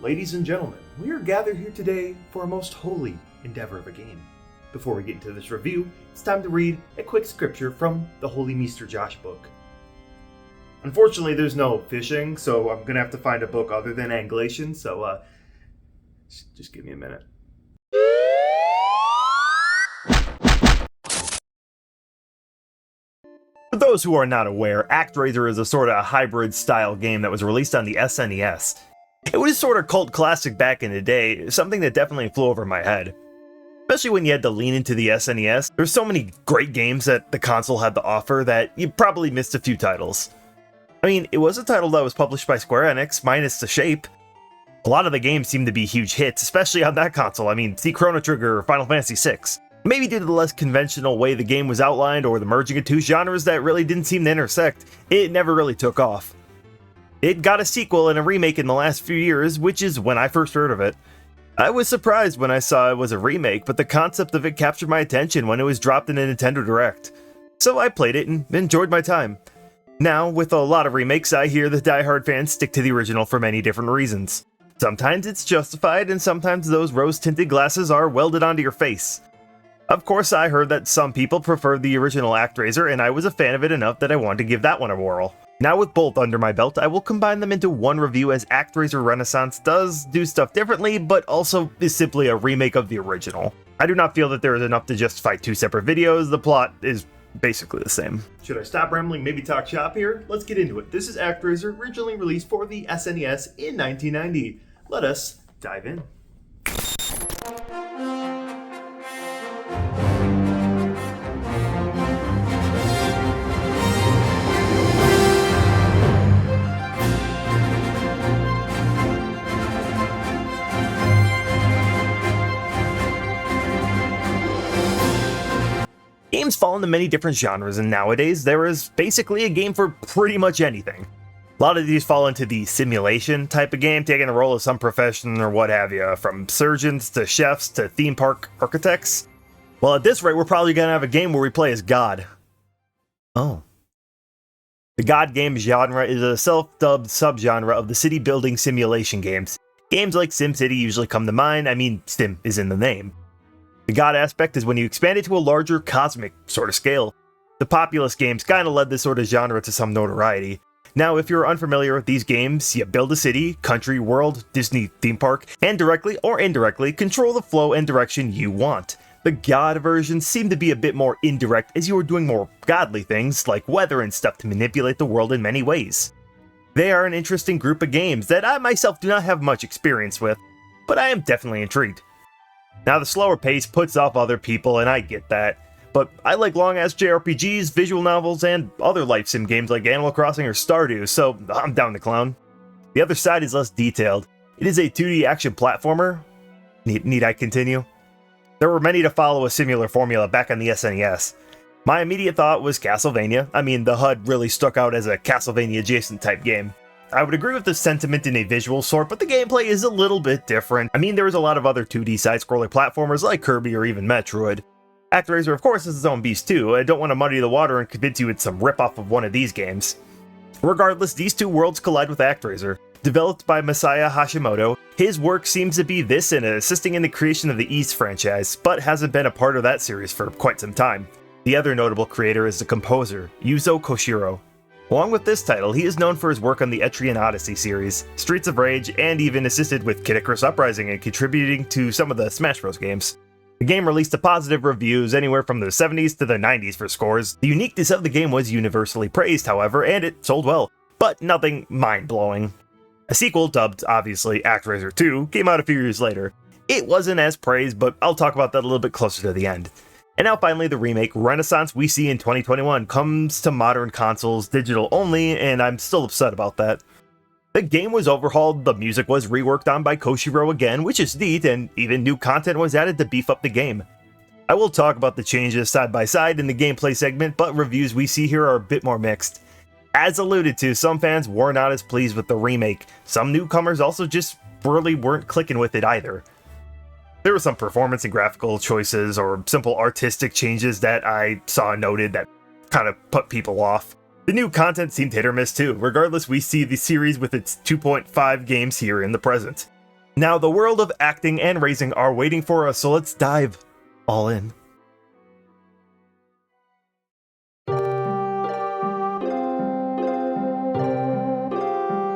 Ladies and gentlemen, we are gathered here today for a most holy endeavor of a game. Before we get into this review, it's time to read a quick scripture from the Holy MeesterJosh book. Unfortunately, there's no fishing, so I'm gonna have to find a book other than Anglation, so just give me a minute. For those who are not aware, Actraiser is a sort of hybrid style game that was released on the SNES. It was a sort of cult classic back in the day, something that definitely flew over my head. Especially when you had to lean into the SNES, there's so many great games that the console had to offer that you probably missed a few titles. I mean, it was a title that was published by Square Enix, minus the shape. A lot of the games seem to be huge hits, especially on that console. I mean, see Chrono Trigger or Final Fantasy VI. Maybe due to the less conventional way the game was outlined or the merging of two genres that really didn't seem to intersect, it never really took off. It got a sequel and a remake in the last few years, which is when I first heard of it. I was surprised when I saw it was a remake, but the concept of it captured my attention when it was dropped in a Nintendo Direct. So I played it and enjoyed my time. Now, with a lot of remakes, I hear the diehard fans stick to the original for many different reasons. Sometimes it's justified, and sometimes those rose-tinted glasses are welded onto your face. Of course, I heard that some people preferred the original Actraiser, and I was a fan of it enough that I wanted to give that one a whirl. Now with both under my belt, I will combine them into one review, as Actraiser Renaissance does do stuff differently, but also is simply a remake of the original. I do not feel that there is enough to justify two separate videos. The plot is basically the same. Should I stop rambling, maybe talk shop here? Let's get into it. This is Actraiser, originally released for the SNES in 1990. Let us dive in. Games fall into many different genres, and nowadays there is basically a game for pretty much anything. A lot of these fall into the simulation type of game, taking the role of some profession or what have you, from surgeons to chefs to theme park architects. Well, at this rate, we're probably going to have a game where we play as God. Oh. The God game genre is a self-dubbed subgenre of the city building simulation games. Games like SimCity usually come to mind. I mean, Sim is in the name. The God aspect is when you expand it to a larger cosmic sort of scale. The Populous games kind of led this sort of genre to some notoriety. Now, if you're unfamiliar with these games, you build a city, country, world, Disney theme park, and directly or indirectly control the flow and direction you want. The God versions seem to be a bit more indirect, as you are doing more godly things like weather and stuff to manipulate the world in many ways. They are an interesting group of games that I myself do not have much experience with, but I am definitely intrigued. Now, the slower pace puts off other people, and I get that, but I like long-ass JRPGs, visual novels, and other life sim games like Animal Crossing or Stardew, so I'm down to clown. The other side is less detailed. It is a 2D action platformer. Need I continue? There were many to follow a similar formula back on the SNES. My immediate thought was Castlevania. I mean, the HUD really stuck out as a Castlevania-adjacent type game. I would agree with the sentiment in a visual sort, but the gameplay is a little bit different. I mean, there was a lot of other 2D side-scrolling platformers like Kirby or even Metroid. Actraiser, of course, is its own beast too. I don't want to muddy the water and convince you it's some rip-off of one of these games. Regardless, these two worlds collide with Actraiser. Developed by Masaya Hashimoto, his work seems to be this and assisting in the creation of the Ys franchise, but hasn't been a part of that series for quite some time. The other notable creator is the composer, Yuzo Koshiro. Along with this title, he is known for his work on the Etrian Odyssey series, Streets of Rage, and even assisted with Kid Icarus Uprising and contributing to some of the Smash Bros. Games. The game released to positive reviews anywhere from the 70s to the 90s for scores. The uniqueness of the game was universally praised, however, and it sold well, but nothing mind-blowing. A sequel, dubbed, obviously, Actraiser 2, came out a few years later. It wasn't as praised, but I'll talk about that a little bit closer to the end. And now finally, the remake, Renaissance, we see in 2021 comes to modern consoles digital only, and I'm still upset about that. The game was overhauled, the music was reworked on by Koshiro again, which is neat, and even new content was added to beef up the game. I will talk about the changes side by side in the gameplay segment, but reviews we see here are a bit more mixed. As alluded to, some fans were not as pleased with the remake. Some newcomers also just really weren't clicking with it either. There were some performance and graphical choices or simple artistic changes that I saw noted that kind of put people off. The new content seemed hit or miss too. Regardless, we see the series with its 2.5 games here in the present. Now the world of acting and raising are waiting for us, so let's dive all in.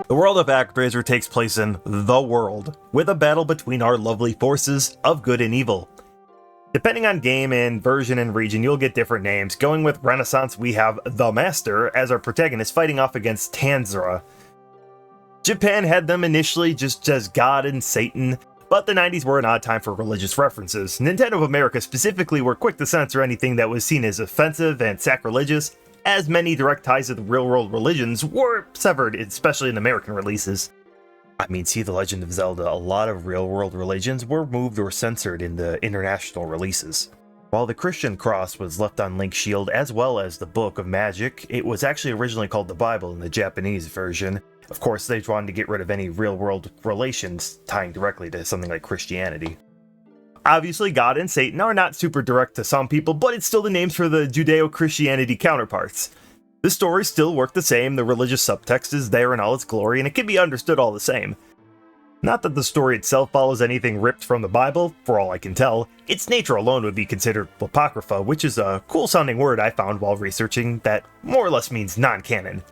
The world of Actraiser takes place in the world, with a battle between our lovely forces of good and evil. Depending on game and version and region, you'll get different names. Going with Renaissance, we have the Master as our protagonist fighting off against Tanzra. Japan had them initially just as God and Satan, but the 90s were an odd time for religious references. Nintendo of America specifically were quick to censor anything that was seen as offensive and sacrilegious, as many direct ties to the real-world religions were severed, especially in American releases. I mean, see The Legend of Zelda, a lot of real-world religions were moved or censored in the international releases. While the Christian cross was left on Link's shield as well as the Book of Magic, it was actually originally called the Bible in the Japanese version. Of course, they wanted to get rid of any real-world relations tying directly to something like Christianity. Obviously, God and Satan are not super direct to some people, but it's still the names for the Judeo-Christianity counterparts. The stories still work the same, the religious subtext is there in all its glory, and it can be understood all the same. Not that the story itself follows anything ripped from the Bible, for all I can tell. Its nature alone would be considered Apocrypha, which is a cool-sounding word I found while researching that more or less means non-canon.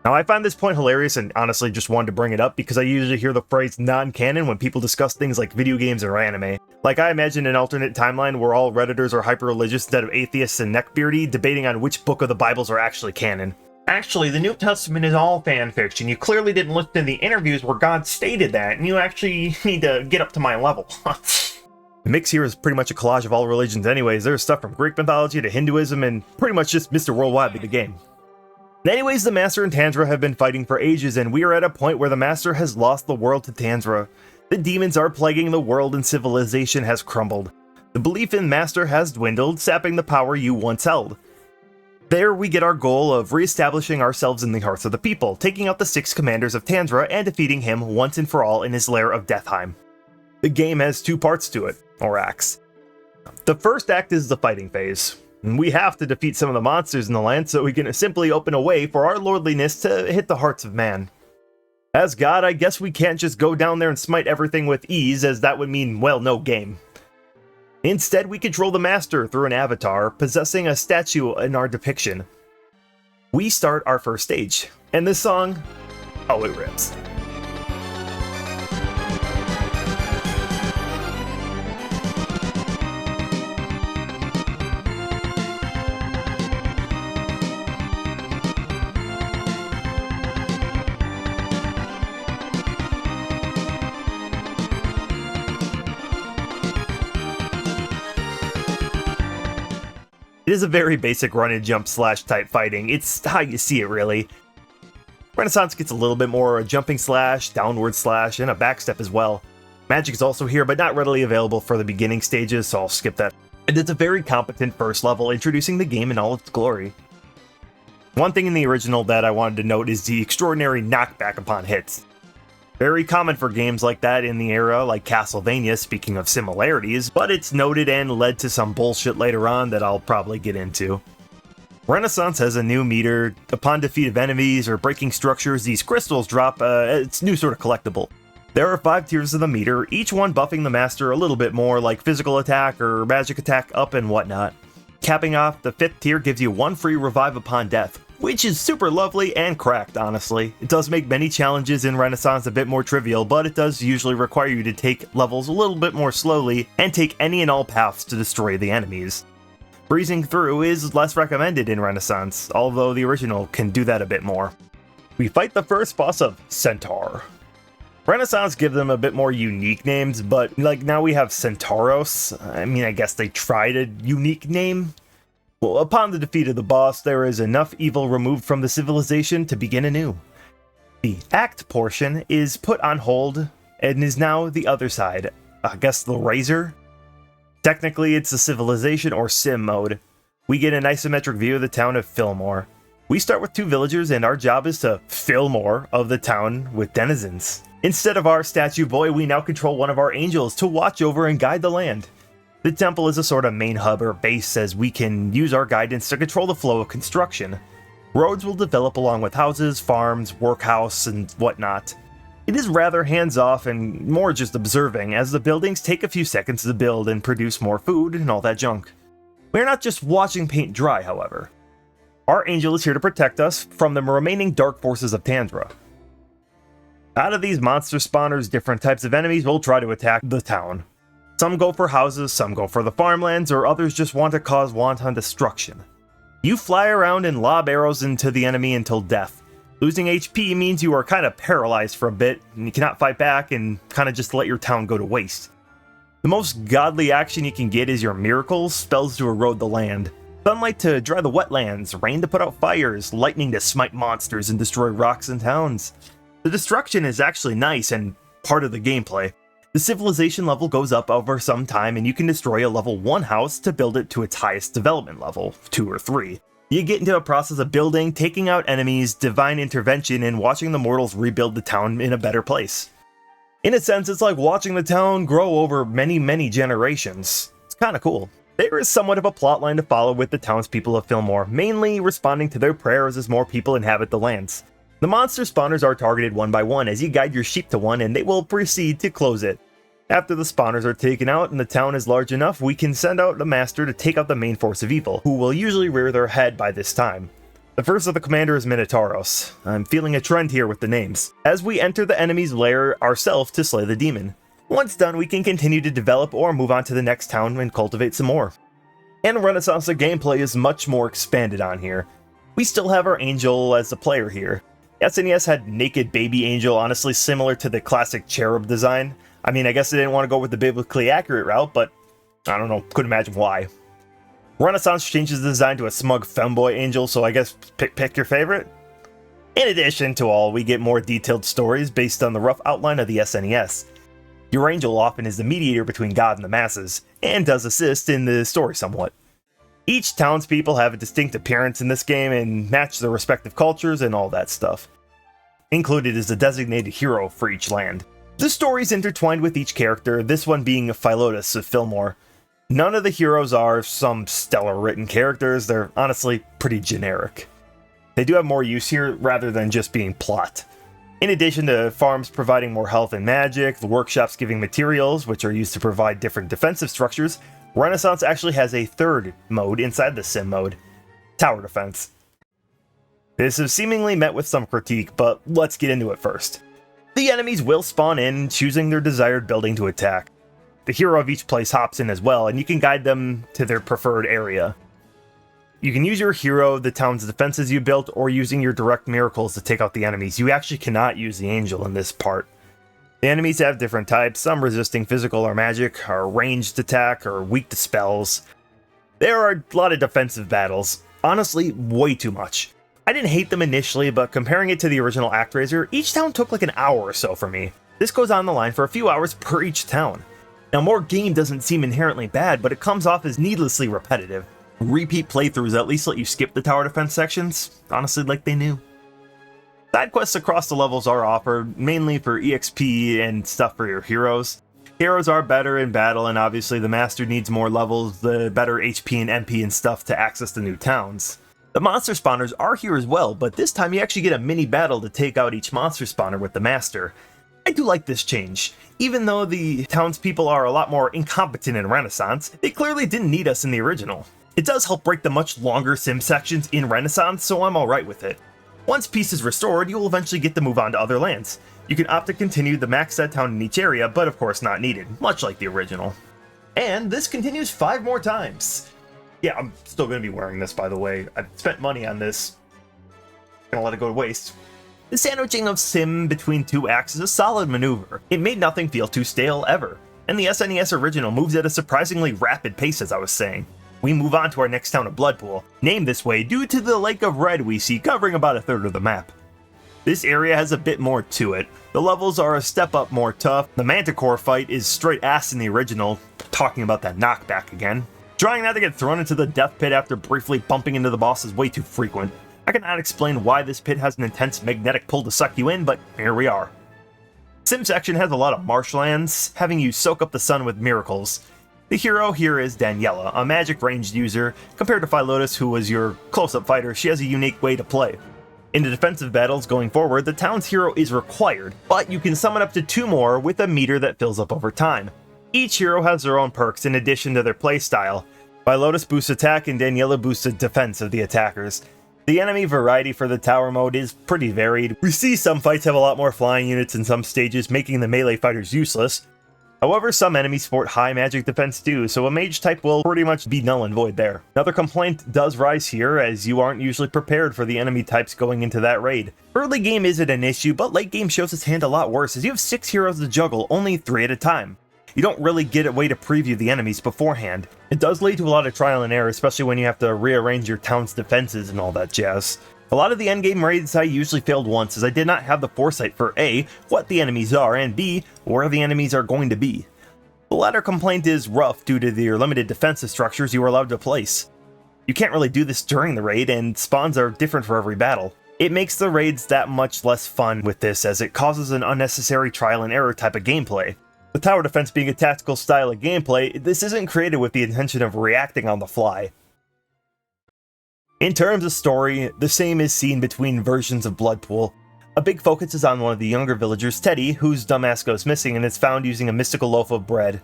Now, I find this point hilarious and honestly just wanted to bring it up because I usually hear the phrase non-canon when people discuss things like video games or anime. Like, I imagine an alternate timeline where all Redditors are hyper-religious instead of atheists and neckbeardy, debating on which book of the Bibles are actually canon. Actually, the New Testament is all fanfiction. You clearly didn't listen to the interviews where God stated that, and you actually need to get up to my level. The mix here is pretty much a collage of all religions anyways. There's stuff from Greek mythology to Hinduism, and pretty much just Mr. Worldwide the game. Anyways, the Master and Tanzra have been fighting for ages, and we are at a point where the Master has lost the world to Tanzra. The demons are plaguing the world and civilization has crumbled. The belief in Master has dwindled, sapping the power you once held. There we get our goal of re-establishing ourselves in the hearts of the people, taking out the 6 commanders of Tanzra and defeating him once and for all in his lair of Deathheim. The game has 2 parts to it, or acts. The first act is the fighting phase. We have to defeat some of the monsters in the land so we can simply open a way for our lordliness to hit the hearts of man. As God, I guess we can't just go down there and smite everything with ease, as that would mean, well, no game. Instead, we control the Master through an avatar, possessing a statue in our depiction. We start our first stage, and this song, oh, it rips. It is a very basic run and jump slash type fighting. It's how you see it, really. Renaissance gets a little bit more a jumping slash, downward slash, and a backstep as well. Magic is also here, but not readily available for the beginning stages, so I'll skip that. And it's a very competent first level, introducing the game in all its glory. One thing in the original that I wanted to note is the extraordinary knockback upon hits. Very common for games like that in the era, like Castlevania, speaking of similarities, but it's noted and led to some bullshit later on that I'll probably get into. Renaissance has a new meter. Upon defeat of enemies or breaking structures, these crystals drop its new sort of collectible. There are 5 tiers of the meter, each one buffing the Master a little bit more, like physical attack or magic attack up and whatnot. Capping off, the 5th tier gives you 1 free revive upon death, which is super lovely and cracked, honestly. It does make many challenges in Renaissance a bit more trivial, but it does usually require you to take levels a little bit more slowly and take any and all paths to destroy the enemies. Breezing through is less recommended in Renaissance, although the original can do that a bit more. We fight the first boss of Centaur. Renaissance give them a bit more unique names, but like now we have Centauros. I mean, I guess they tried a unique name. Well, upon the defeat of the boss, there is enough evil removed from the civilization to begin anew. The act portion is put on hold and is now the other side. I guess the Razor? Technically, it's a civilization or sim mode. We get an isometric view of the town of Fillmore. We start with 2 villagers and our job is to fill more of the town with denizens. Instead of our statue boy, we now control one of our angels to watch over and guide the land. The temple is a sort of main hub or base as we can use our guidance to control the flow of construction. Roads will develop along with houses, farms, workhouse, and whatnot. It is rather hands-off and more just observing, as the buildings take a few seconds to build and produce more food and all that junk. We're not just watching paint dry, however. Our angel is here to protect us from the remaining dark forces of Tandra. Out of these monster spawners, different types of enemies will try to attack the town. Some go for houses, some go for the farmlands, or others just want to cause wanton destruction. You fly around and lob arrows into the enemy until death. Losing HP means you are kind of paralyzed for a bit, and you cannot fight back and kind of just let your town go to waste. The most godly action you can get is your miracles, spells to erode the land, sunlight to dry the wetlands, rain to put out fires, lightning to smite monsters and destroy rocks and towns. The destruction is actually nice and part of the gameplay. The civilization level goes up over some time, and you can destroy a level 1 house to build it to its highest development level, 2 or 3. You get into a process of building, taking out enemies, divine intervention, and watching the mortals rebuild the town in a better place. In a sense, it's like watching the town grow over many generations. It's kinda cool. There is somewhat of a plotline to follow with the townspeople of Fillmore, mainly responding to their prayers as more people inhabit the lands. The monster spawners are targeted one by one as you guide your sheep to one, and they will proceed to close it. After the spawners are taken out and the town is large enough, we can send out the master to take out the main force of evil, who will usually rear their head by this time. The first of the commander is Minotauros. I'm feeling a trend here with the names, as we enter the enemy's lair ourselves to slay the demon. Once done, we can continue to develop or move on to the next town and cultivate some more. And Renaissance of gameplay is much more expanded on here. We still have our angel as the player here. SNES had naked baby angel, honestly similar to the classic cherub design. I mean, I guess they didn't want to go with the biblically accurate route, but I don't know, couldn't imagine why. Renaissance changes the design to a smug femboy angel, so I guess pick your favorite. In addition to all, we get more detailed stories based on the rough outline of the SNES. Your angel often is the mediator between God and the masses, and does assist in the story somewhat. Each townspeople have a distinct appearance in this game and match their respective cultures and all that stuff. Included is a designated hero for each land. The story's intertwined with each character, this one being Philotas of Fillmore. None of the heroes are some stellar written characters, they're honestly pretty generic. They do have more use here rather than just being plot. In addition to farms providing more health and magic, the workshops giving materials, which are used to provide different defensive structures, Renaissance actually has a third mode inside the sim mode, tower defense. This is seemingly met with some critique, but let's get into it first. The enemies will spawn in, choosing their desired building to attack. The hero of each place hops in as well, and you can guide them to their preferred area. You can use your hero, the town's defenses you built, or using your direct miracles to take out the enemies. You actually cannot use the angel in this part. The enemies have different types, some resisting physical or magic, or ranged attack, or weak to spells. There are a lot of defensive battles. Honestly, way too much. I didn't hate them initially, but comparing it to the original Actraiser, each town took like an hour or so for me. This goes on the line for a few hours per each town. Now, more game doesn't seem inherently bad, but it comes off as needlessly repetitive. Repeat playthroughs at least let you skip the tower defense sections, honestly like they knew. Side quests across the levels are offered, mainly for EXP and stuff for your heroes. Heroes are better in battle, and obviously the master needs more levels, the better HP and MP and stuff to access the new towns. The monster spawners are here as well, but this time you actually get a mini battle to take out each monster spawner with the master. I do like this change. Even though the townspeople are a lot more incompetent in Renaissance, they clearly didn't need us in the original. It does help break the much longer sim sections in Renaissance, so I'm alright with it. Once peace is restored, you will eventually get to move on to other lands. You can opt to continue the max set town in each area, but of course not needed, much like the original. And this continues 5 more times. Yeah, I'm still going to be wearing this, by the way. I've spent money on this. Gonna let it go to waste. The sandwiching of sim between 2 acts is a solid maneuver. It made nothing feel too stale ever. And the SNES original moves at a surprisingly rapid pace, as I was saying. We move on to our next town of Bloodpool, named this way due to the lake of red we see covering about 1/3 of the map. This area has a bit more to it. The levels are a step up more tough. The Manticore fight is straight ass in the original, talking about that knockback again. Trying not to get thrown into the death pit after briefly bumping into the boss is way too frequent. I cannot explain why this pit has an intense magnetic pull to suck you in, but here we are. Sim section has a lot of marshlands, having you soak up the sun with miracles. The hero here is Daniela, a magic ranged user. Compared to Philotas, who was your close-up fighter, she has a unique way to play. In the defensive battles going forward, the town's hero is required, but you can summon up to 2 more with a meter that fills up over time. Each hero has their own perks in addition to their playstyle. Lotus boosts attack and Daniela boosts the defense of the attackers. The enemy variety for the tower mode is pretty varied. We see some fights have a lot more flying units in some stages, making the melee fighters useless. However, some enemies sport high magic defense too, so a mage type will pretty much be null and void there. Another complaint does rise here, as you aren't usually prepared for the enemy types going into that raid. Early game isn't an issue, but late game shows its hand a lot worse, as you have 6 heroes to juggle, only 3 at a time. You don't really get a way to preview the enemies beforehand. It does lead to a lot of trial and error, especially when you have to rearrange your town's defenses and all that jazz. A lot of the endgame raids I usually failed once, as I did not have the foresight for A, what the enemies are, and B, where the enemies are going to be. The latter complaint is rough due to your limited defensive structures you are allowed to place. You can't really do this during the raid, and spawns are different for every battle. It makes the raids that much less fun with this, as it causes an unnecessary trial and error type of gameplay. The tower defense being a tactical style of gameplay, this isn't created with the intention of reacting on the fly. In terms of story, the same is seen between versions of Bloodpool. A big focus is on one of the younger villagers, Teddy, whose dumbass goes missing and is found using a mystical loaf of bread.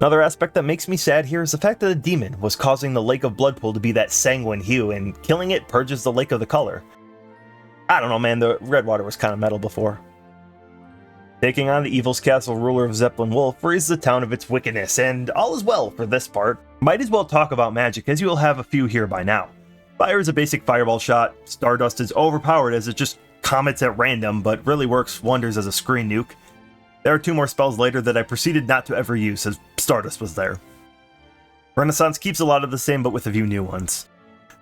Another aspect that makes me sad here is the fact that a demon was causing the Lake of Bloodpool to be that sanguine hue, and killing it purges the lake of the color. I don't know, man, the red water was kind of metal before. Taking on the Evil's Castle ruler of Zeppelin Wolf frees the town of its wickedness, and all is well for this part. Might as well talk about magic, as you will have a few here by now. Fire is a basic fireball shot, Stardust is overpowered as it just comets at random, but really works wonders as a screen nuke. There are 2 more spells later that I proceeded not to ever use, as Stardust was there. Renaissance keeps a lot of the same, but with a few new ones.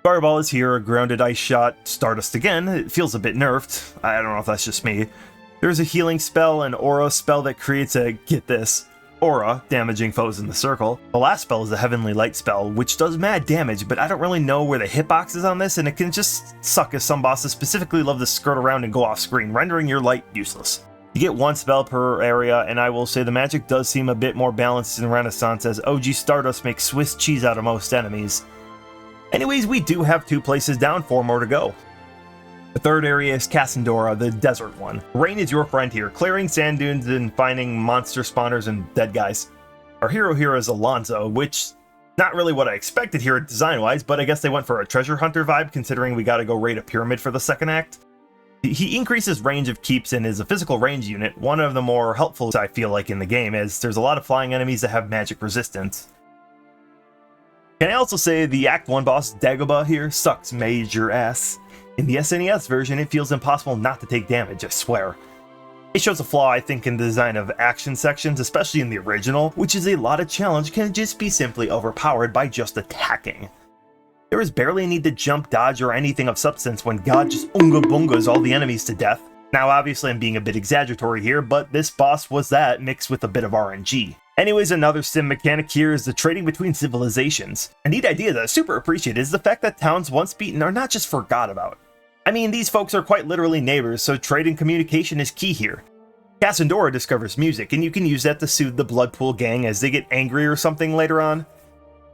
Fireball is here, a grounded ice shot. Stardust again, it feels a bit nerfed. I don't know if that's just me. There's a healing spell, an aura spell that creates a, get this, aura, damaging foes in the circle. The last spell is a Heavenly Light spell, which does mad damage, but I don't really know where the hitbox is on this, and it can just suck, as some bosses specifically love to skirt around and go off screen, rendering your light useless. You get 1 spell per area, and I will say the magic does seem a bit more balanced in Renaissance, as OG Stardust makes Swiss cheese out of most enemies. Anyways, we do have 2 places down, 4 more to go. The third area is Cassandora, the desert one. Rain is your friend here, clearing sand dunes and finding monster spawners and dead guys. Our hero here is Alonzo, which, not really what I expected here design-wise, but I guess they went for a treasure hunter vibe, considering we gotta go raid a pyramid for the second act. He increases range of keeps and is a physical range unit, one of the more helpful I feel like in the game, as there's a lot of flying enemies that have magic resistance. Can I also say the Act 1 boss, Dagobah here, sucks major ass. In the SNES version, it feels impossible not to take damage, I swear. It shows a flaw, I think, in the design of action sections, especially in the original, which is a lot of challenge can just be simply overpowered by just attacking. There is barely a need to jump, dodge, or anything of substance when God just unga bungas all the enemies to death. Now obviously I'm being a bit exaggeratory here, but this boss was that mixed with a bit of RNG. Anyways, another sim mechanic here is the trading between civilizations. A neat idea that I super appreciate is the fact that towns once beaten are not just forgot about. I mean, these folks are quite literally neighbors, so trade and communication is key here. Cassandora discovers music, and you can use that to soothe the Bloodpool gang as they get angry or something later on.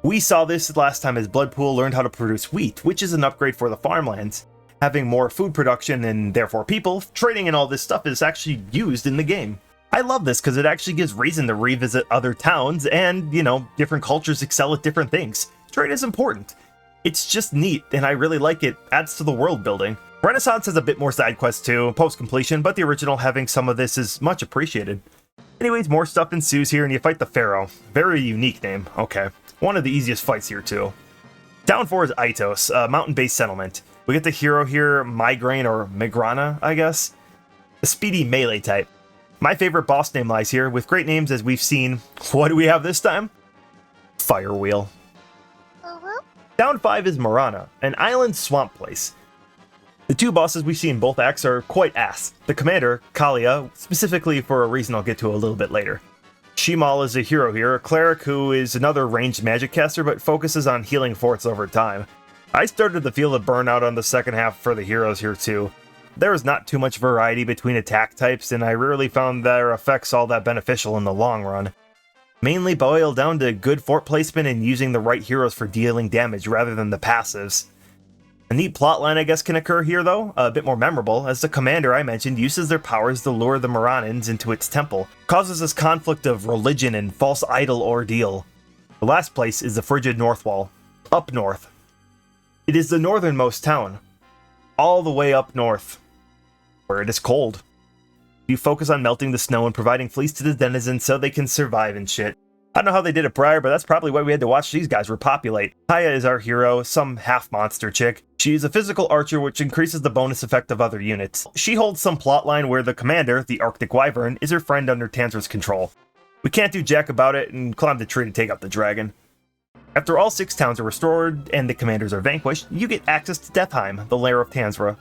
We saw this last time as Bloodpool learned how to produce wheat, which is an upgrade for the farmlands. Having more food production and therefore people, trading and all this stuff is actually used in the game. I love this because it actually gives reason to revisit other towns and, you know, different cultures excel at different things. Trade is important. It's just neat, and I really like it. Adds to the world building. Renaissance has a bit more side quests too, post-completion, but the original having some of this is much appreciated. Anyways, more stuff ensues here, and you fight the Pharaoh. Very unique name, okay. One of the easiest fights here too. Town 4 is Itos, a mountain-based settlement. We get the hero here, Migraine, or Migrana, I guess. A speedy melee type. My favorite boss name lies here, with great names as we've seen. What do we have this time? Firewheel. Town 5 is Marana, an island swamp place. The 2 bosses we see in both acts are quite ass. The commander, Kalia, specifically for a reason I'll get to a little bit later. Shimal is a hero here, a cleric who is another ranged magic caster but focuses on healing forts over time. I started to feel the burnout on the second half for the heroes here too. There is not too much variety between attack types, and I rarely found their effects all that beneficial in the long run. Mainly boiled down to good fort placement and using the right heroes for dealing damage rather than the passives. A neat plotline, I guess, can occur here, though, a bit more memorable, as the commander I mentioned uses their powers to lure the Moranans into its temple, causes this conflict of religion and false idol ordeal. The last place is the frigid North Wall, up north. It is the northernmost town, all the way up north, where it is cold. You focus on melting the snow and providing fleece to the denizens so they can survive and shit. I don't know how they did it prior, but that's probably why we had to watch these guys repopulate. Kaya is our hero, some half-monster chick. She is a physical archer which increases the bonus effect of other units. She holds some plotline where the commander, the Arctic Wyvern, is her friend under Tanzra's control. We can't do jack about it and climb the tree to take out the dragon. After all 6 towns are restored and the commanders are vanquished, you get access to Deathheim, the lair of Tanzra.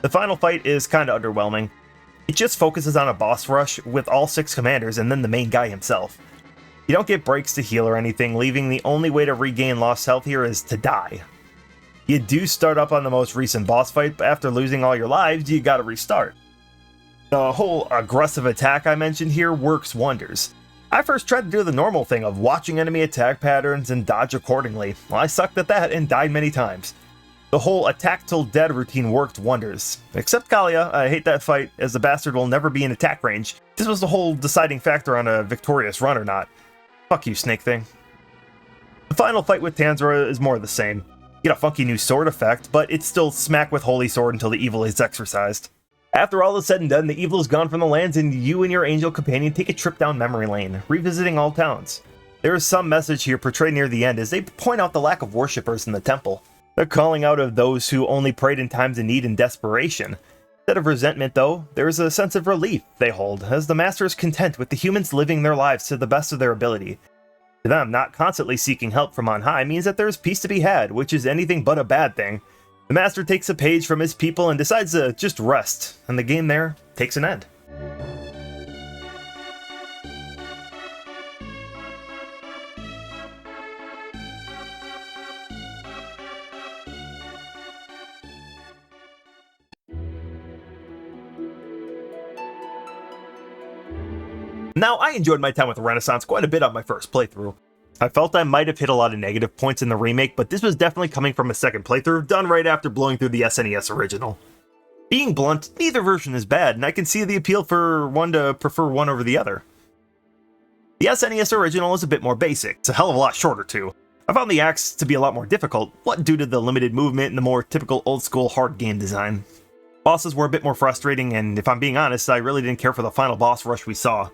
The final fight is kinda underwhelming. It just focuses on a boss rush with all 6 commanders and then the main guy himself. You don't get breaks to heal or anything, leaving the only way to regain lost health here is to die. You do start up on the most recent boss fight, but after losing all your lives, you gotta restart. The whole aggressive attack I mentioned here works wonders. I first tried to do the normal thing of watching enemy attack patterns and dodge accordingly. Well, I sucked at that and died many times. The whole attack till dead routine worked wonders. Except Kalia, I hate that fight, as the bastard will never be in attack range. This was the whole deciding factor on a victorious run or not. Fuck you, Snake Thing. The final fight with Tanzra is more of the same. You get a funky new sword effect, but it's still smack with Holy Sword until the evil is exorcised. After all is said and done, the evil is gone from the lands and you and your angel companion take a trip down memory lane, revisiting all towns. There is some message here portrayed near the end as they point out the lack of worshippers in the temple. They're calling out of those who only prayed in times of need and desperation. Instead of resentment, though, there is a sense of relief they hold, as the Master is content with the humans living their lives to the best of their ability. To them, not constantly seeking help from on high means that there is peace to be had, which is anything but a bad thing. The Master takes a page from his people and decides to just rest, and the game there takes an end. Now, I enjoyed my time with Renaissance quite a bit on my first playthrough. I felt I might have hit a lot of negative points in the remake, but this was definitely coming from a second playthrough, done right after blowing through the SNES original. Being blunt, neither version is bad, and I can see the appeal for one to prefer one over the other. The SNES original is a bit more basic, it's a hell of a lot shorter too. I found the axe to be a lot more difficult, what due to the limited movement and the more typical old-school hard game design. Bosses were a bit more frustrating, and if I'm being honest, I really didn't care for the final boss rush we saw.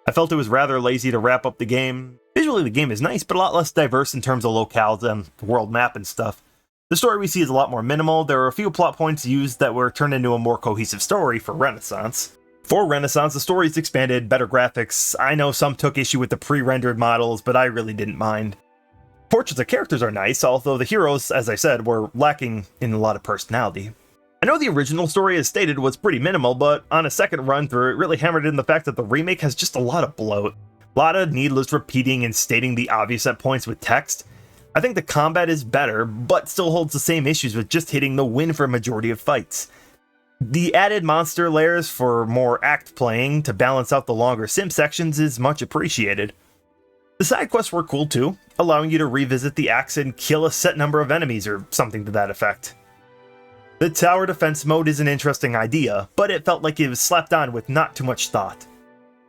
I felt it was rather lazy to wrap up the game. Visually the game is nice, but a lot less diverse in terms of locales and the world map and stuff. The story we see is a lot more minimal. There are a few plot points used that were turned into a more cohesive story for Renaissance. For Renaissance, the story is expanded, better graphics. I know some took issue with the pre-rendered models, but I really didn't mind. Portraits of characters are nice, although the heroes, as I said, were lacking in a lot of personality. I know the original story, as stated, was pretty minimal, but on a second run through, it really hammered in the fact that the remake has just a lot of bloat. A lot of needless repeating and stating the obvious at points with text. I think the combat is better, but still holds the same issues with just hitting the win for a majority of fights. The added monster layers for more act playing to balance out the longer sim sections is much appreciated. The side quests were cool too, allowing you to revisit the axe and kill a set number of enemies or something to that effect. The tower defense mode is an interesting idea, but it felt like it was slapped on with not too much thought.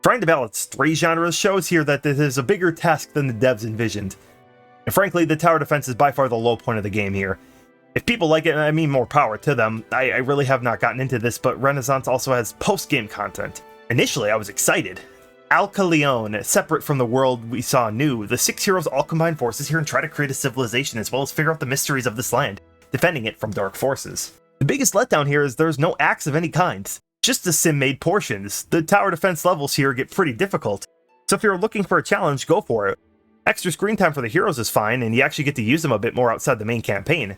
Trying to balance 3 genres shows here that this is a bigger task than the devs envisioned. And frankly, the tower defense is by far the low point of the game here. If people like it, I mean more power to them. I really have not gotten into this, but Renaissance also has post-game content. Initially, I was excited. Alcaleon, separate from the world we saw new, the 6 heroes all combine forces here and try to create a civilization as well as figure out the mysteries of this land, defending it from dark forces. The biggest letdown here is there's no axe of any kind, just the sim-made portions. The tower defense levels here get pretty difficult, so if you're looking for a challenge, go for it. Extra screen time for the heroes is fine, and you actually get to use them a bit more outside the main campaign.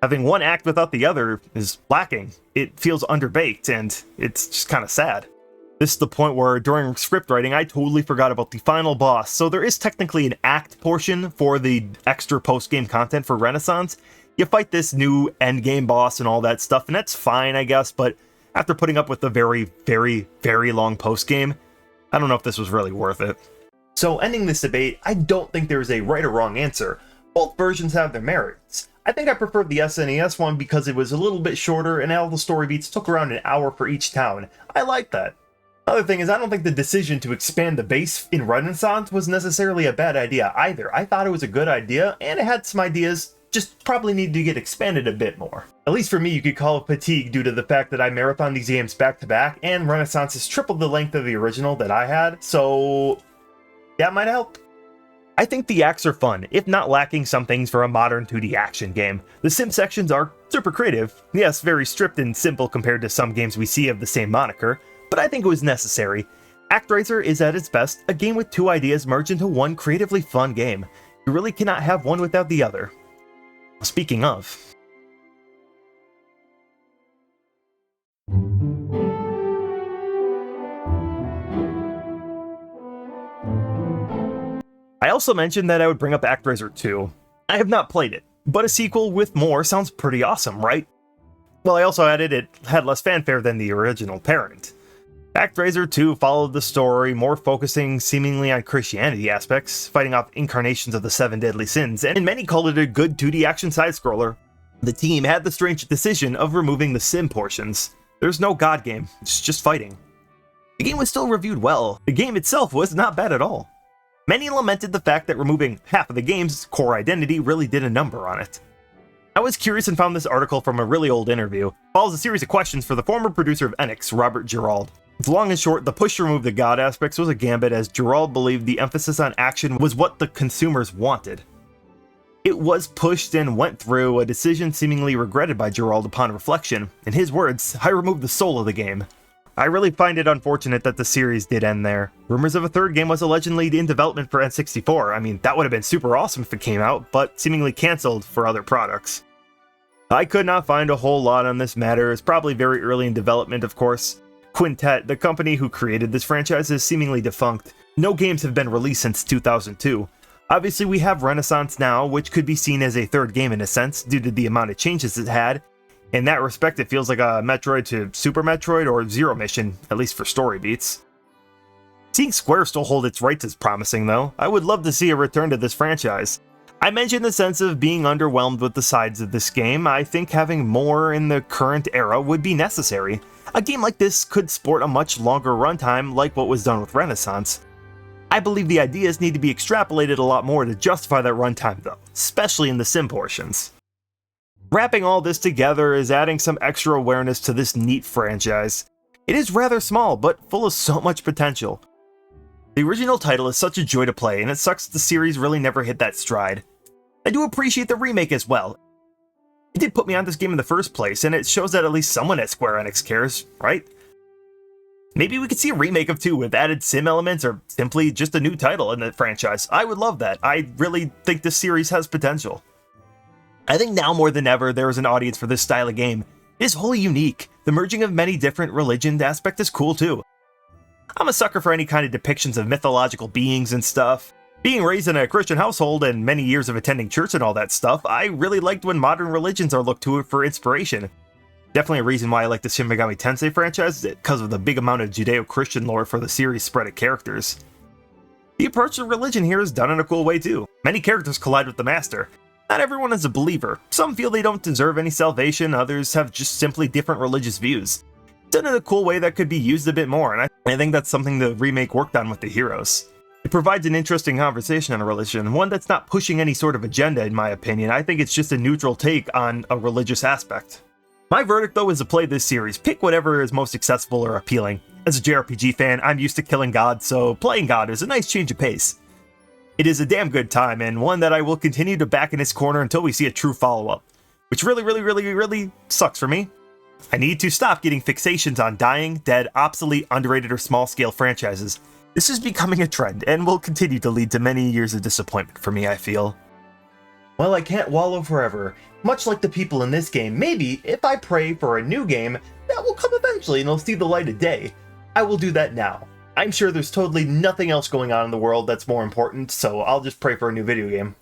Having one act without the other is lacking. It feels underbaked, and it's just kind of sad. This is the point where, during script writing, I totally forgot about the final boss, so there is technically an act portion for the extra post-game content for Renaissance. You fight this new endgame boss and all that stuff, and that's fine, I guess, but after putting up with the very, very, very long post-game, I don't know if this was really worth it. So ending this debate, I don't think there is a right or wrong answer. Both versions have their merits. I think I preferred the SNES one because it was a little bit shorter and all the story beats took around an hour for each town. I like that. Other thing is, I don't think the decision to expand the base in Renaissance was necessarily a bad idea either. I thought it was a good idea, and it had some ideas, just probably needed to get expanded a bit more. At least for me, you could call it fatigue due to the fact that I marathon these games back to back, and Renaissance is triple the length of the original that I had, so that might help. I think the acts are fun, if not lacking some things for a modern 2D action game. The sim sections are super creative, yes, very stripped and simple compared to some games we see of the same moniker, but I think it was necessary. Actraiser is at its best a game with two ideas merged into one creatively fun game. You really cannot have one without the other. Speaking of... I also mentioned that I would bring up Actraiser 2. I have not played it, but a sequel with more sounds pretty awesome, right? Well, I also added it had less fanfare than the original parent. Actraiser 2 followed the story, more focusing seemingly on Christianity aspects, fighting off incarnations of the 7 deadly sins, and many called it a good 2D action side-scroller. The team had the strange decision of removing the sim portions. There's no god game, it's just fighting. The game was still reviewed well. The game itself was not bad at all. Many lamented the fact that removing half of the game's core identity really did a number on it. I was curious and found this article from a really old interview. It follows a series of questions for the former producer of Enix, Robert Girald. Long and short, the push to remove the god aspects was a gambit, as Girald believed the emphasis on action was what the consumers wanted. It was pushed and went through, a decision seemingly regretted by Girald upon reflection. In his words, "I removed the soul of the game." I really find it unfortunate that the series did end there. Rumors of a third game was allegedly in development for N64. I mean, that would have been super awesome if it came out, but seemingly cancelled for other products. I could not find a whole lot on this matter. It's probably very early in development, of course. Quintet, the company who created this franchise, is seemingly defunct. No games have been released since 2002. Obviously, we have Renaissance now, which could be seen as a third game in a sense, due to the amount of changes it had. In that respect, it feels like a Metroid to Super Metroid or Zero Mission, at least for story beats. Seeing Square still hold its rights is promising, though. I would love to see a return to this franchise. I mentioned the sense of being underwhelmed with the sides of this game. I think having more in the current era would be necessary. A game like this could sport a much longer runtime like what was done with Renaissance. I believe the ideas need to be extrapolated a lot more to justify that runtime though, especially in the sim portions. Wrapping all this together is adding some extra awareness to this neat franchise. It is rather small, but full of so much potential. The original title is such a joy to play, and it sucks the series really never hit that stride. I do appreciate the remake as well. It did put me on this game in the first place, and it shows that at least someone at Square Enix cares, right? Maybe we could see a remake of 2 with added sim elements, or simply just a new title in the franchise. I would love that. I really think this series has potential. I think now more than ever, there is an audience for this style of game. It is wholly unique. The merging of many different religions aspect is cool too. I'm a sucker for any kind of depictions of mythological beings and stuff. Being raised in a Christian household and many years of attending church and all that stuff, I really liked when modern religions are looked to for inspiration. Definitely a reason why I like the Shin Megami Tensei franchise, because of the big amount of Judeo-Christian lore for the series' spread of characters. The approach to religion here is done in a cool way too. Many characters collide with the Master. Not everyone is a believer. Some feel they don't deserve any salvation, others have just simply different religious views. Done in a cool way that could be used a bit more, and I think that's something the remake worked on with the heroes. It provides an interesting conversation on religion, one that's not pushing any sort of agenda in my opinion. I think it's just a neutral take on a religious aspect. My verdict though is to play this series. Pick whatever is most accessible or appealing. As a JRPG fan, I'm used to killing God, so playing God is a nice change of pace. It is a damn good time, and one that I will continue to back in its corner until we see a true follow-up. Which really sucks for me. I need to stop getting fixations on dying, dead, obsolete, underrated, or small-scale franchises. This is becoming a trend, and will continue to lead to many years of disappointment for me, I feel. Well, I can't wallow forever. Much like the people in this game, maybe if I pray for a new game, that will come eventually and it'll see the light of day. I will do that now. I'm sure there's totally nothing else going on in the world that's more important, so I'll just pray for a new video game.